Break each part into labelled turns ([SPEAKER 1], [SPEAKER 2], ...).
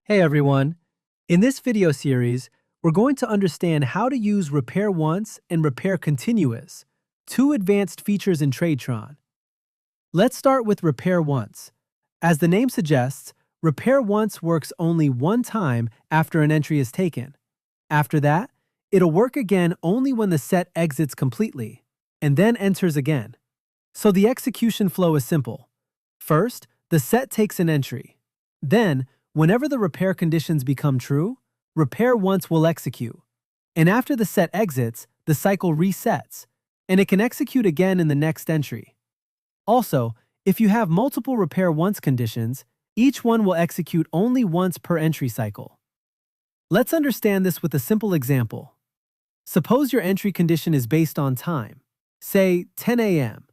[SPEAKER 1] Hey everyone! In this video series, we're going to understand how to use repair once and repair continuous, two advanced features in Tradetron. Let's start with repair once. As the name suggests, repair once works only one time after an entry is taken. After that, it'll work again only when the set exits completely, and then enters again. So the execution flow is simple. First, the set takes an entry. Then, whenever the repair conditions become true, repair once will execute. And after the set exits, the cycle resets, and it can execute again in the next entry. Also, if you have multiple repair once conditions, each one will execute only once per entry cycle. Let's understand this with a simple example. Suppose your entry condition is based on time, say 10 a.m.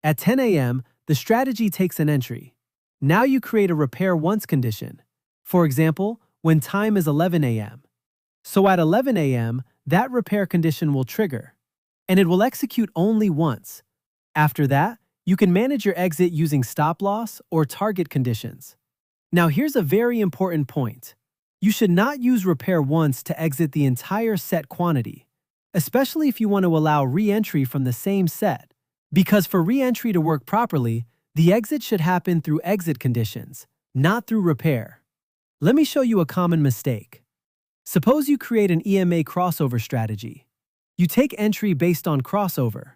[SPEAKER 1] At 10 a.m., the strategy takes an entry. Now you create a repair once condition. For example, when time is 11 a.m. So at 11 a.m., that repair condition will trigger, and it will execute only once. After that, you can manage your exit using stop loss or target conditions. Now here's a very important point. You should not use repair once to exit the entire set quantity, especially if you want to allow re-entry from the same set, because for re-entry to work properly, the exit should happen through exit conditions, not through repair. Let me show you a common mistake. Suppose you create an EMA crossover strategy. You take entry based on crossover,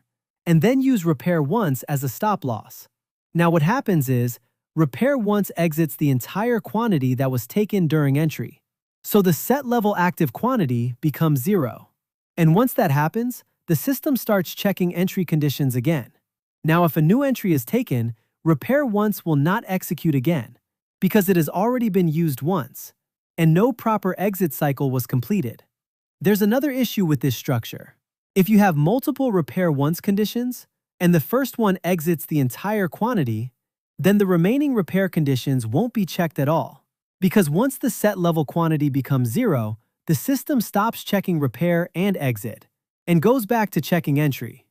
[SPEAKER 1] and then use repair once as a stop loss. Now what happens is, repair once exits the entire quantity that was taken during entry. So the set level active quantity becomes 0. And once that happens, the system starts checking entry conditions again. Now if a new entry is taken, repair once will not execute again, because it has already been used once, and no proper exit cycle was completed. There's another issue with this structure. If you have multiple repair once conditions, and the first one exits the entire quantity, then the remaining repair conditions won't be checked at all, because once the set level quantity becomes 0, the system stops checking repair and exit, and goes back to checking entry.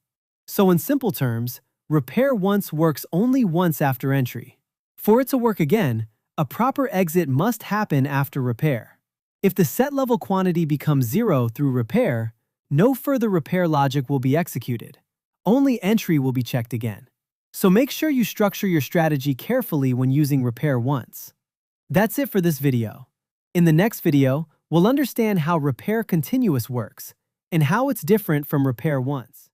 [SPEAKER 1] So in simple terms, repair once works only once after entry. For it to work again, a proper exit must happen after repair. If the set level quantity becomes 0 through repair, no further repair logic will be executed. Only entry will be checked again. So make sure you structure your strategy carefully when using repair once. That's it for this video. In the next video, we'll understand how repair continuous works and how it's different from repair once.